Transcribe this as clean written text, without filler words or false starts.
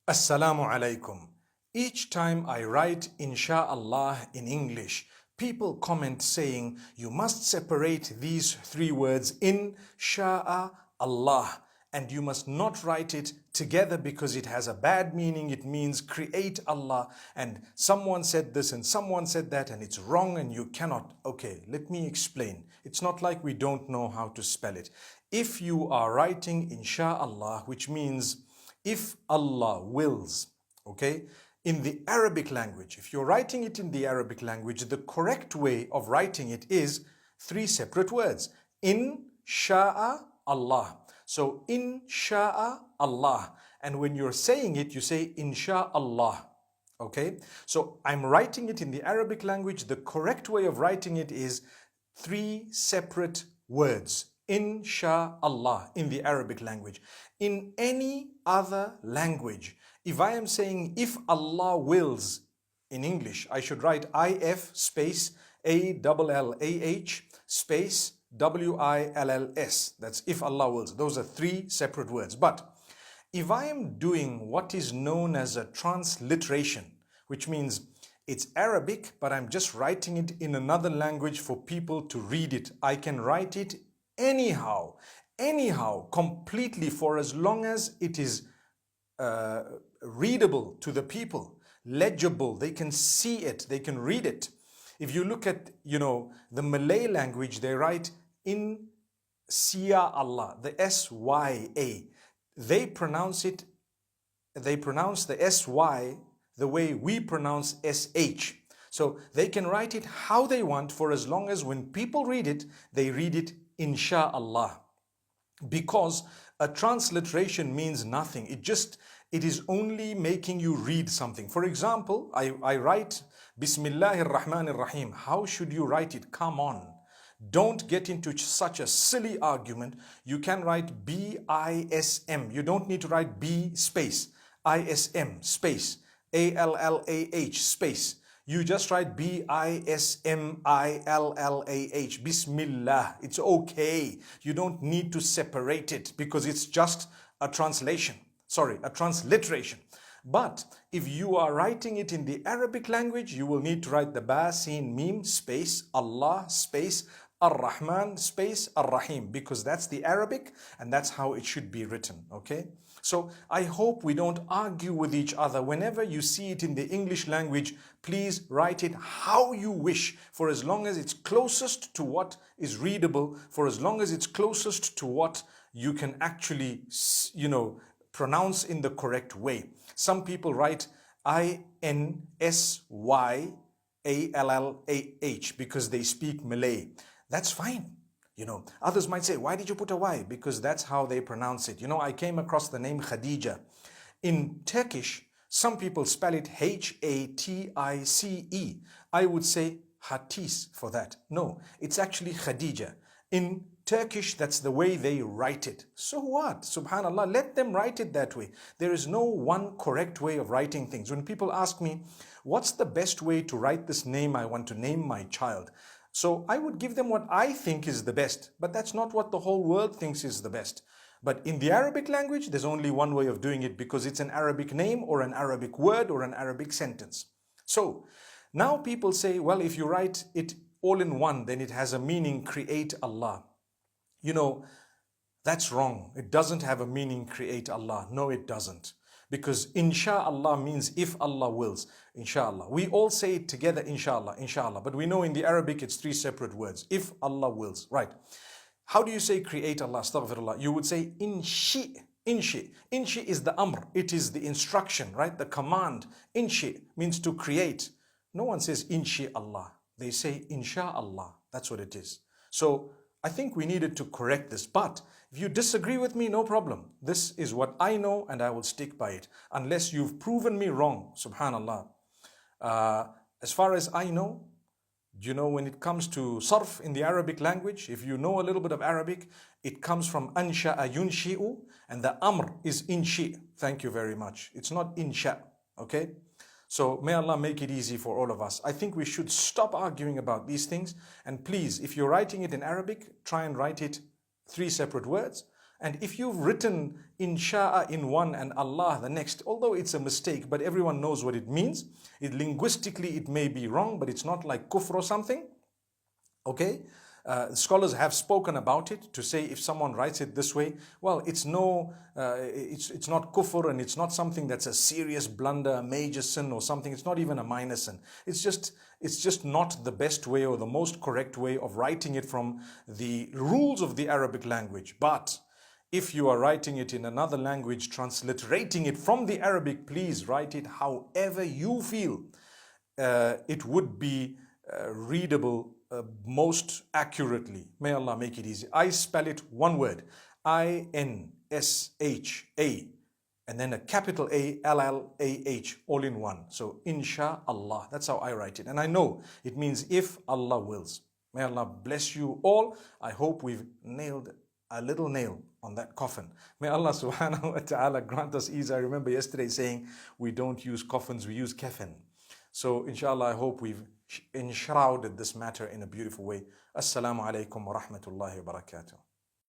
Assalamu alaikum. Each time I write INSHAALLAH in English, people comment saying you must separate these three words in Sha'a Allah and you must not write it together because it has a bad meaning. It means create Allah, and someone said this and someone said that and it's wrong and you cannot. Okay, let me explain. It's not like we don't know how to spell it. If you are writing INSHAALLAH, which means if Allah wills, okay, in the Arabic language, if you're writing it in the Arabic language, the correct way of writing it is three separate words. In sha'a Allah. So in sha'a Allah. And when you're saying it, you say insha'Allah. Okay, so I'm writing it in the Arabic language. The correct way of writing it is three separate words. Insha'Allah in the Arabic language. In any other language, if I am saying if Allah wills in English, I should write IF space ALLAH space WILLS. That's if Allah wills. Those are three separate words. But if I am doing what is known as a transliteration, which means it's Arabic, but I'm just writing it in another language for people to read it, I can write it anyhow, completely, for as long as it is readable to the people, legible, they can see it, they can read it. If you look at, the Malay language, they write in Sia Allah, the S-Y-A. They pronounce the S-Y the way we pronounce S-H. So they can write it how they want, for as long as when people read it, they read it INSHAALLAH. Because a transliteration means nothing. It is only making you read something. For example, I write Bismillahir Rahmanir Rahim. How should you write it? Come on. Don't get into such a silly argument. You can write B-I-S-M. You don't need to write B space I-S-M space A-L-L-A-H space. You just write B-I-S-M-I-L-L-A-H, Bismillah. It's okay. You don't need to separate it because it's just a translation. Sorry, a transliteration. But if you are writing it in the Arabic language, you will need to write the Ba, Sin, Mim, space, Allah, space, Ar-Rahman, space, Ar-Rahim, because that's the Arabic and that's how it should be written, okay? So I hope we don't argue with each other. Whenever you see it in the English language, please write it how you wish, for as long as it's closest to what is readable, for as long as it's closest to what you can actually, pronounce in the correct way. Some people write INSYALLAH because they speak Malay. That's fine. Others might say, why did you put a Y? Because that's how they pronounce it. I came across the name Khadija. In Turkish, some people spell it H-A-T-I-C-E. I would say Hatis for that. No, it's actually Khadija. In Turkish, that's the way they write it. So what? Subhanallah, let them write it that way. There is no one correct way of writing things. When people ask me, what's the best way to write this name I want to name my child? So I would give them what I think is the best, but that's not what the whole world thinks is the best. But in the Arabic language, there's only one way of doing it because it's an Arabic name or an Arabic word or an Arabic sentence. So now people say, well, if you write it all in one, then it has a meaning, create Allah. That's wrong. It doesn't have a meaning, create Allah. No, it doesn't. Because insha'Allah means if Allah wills, insha'Allah. We all say it together, insha'Allah, insha'Allah. But we know in the Arabic it's three separate words. If Allah wills, right. How do you say create Allah? Astaghfirullah. You would say inshi. Inshi. Inshi is the amr. It is the instruction, right? The command. Inshi means to create. No one says inshi Allah. They say insha'Allah. That's what it is. So I think we needed to correct this, but if you disagree with me, no problem. This is what I know and I will stick by it unless you've proven me wrong, subhanallah. As far as I know, when it comes to sarf in the Arabic language, if you know a little bit of Arabic, it comes from ansha'a yunshi'u and the amr is inshi. Thank you very much. It's not insha, okay? So may Allah make it easy for all of us. I think we should stop arguing about these things. And please, if you're writing it in Arabic, try and write it three separate words. And if you've written insha'a in one and Allah the next, although it's a mistake, but everyone knows what it means. Linguistically, it may be wrong, but it's not like kufr or something. Okay? Scholars have spoken about it to say if someone writes it this way, well, it's not kufr, and it's not something that's a serious blunder, a major sin or something. It's not even a minor sin. It's just not the best way or the most correct way of writing it from the rules of the Arabic language. But if you are writing it in another language, transliterating it from the Arabic, please write it however you feel it would be readable most accurately. May Allah make it easy. I spell it one word, INSHA, and then a capital A, LLAH, all in one. So INSHAALLAH, that's how I write it. And I know it means if Allah wills. May Allah bless you all. I hope we've nailed a little nail on that coffin. May Allah subhanahu wa ta'ala grant us ease. I remember yesterday saying we don't use coffins, we use kafan. So inshallah, I hope we've enshrouded this matter in a beautiful way. Assalamu alaikum wa rahmatullahi wa barakatuh.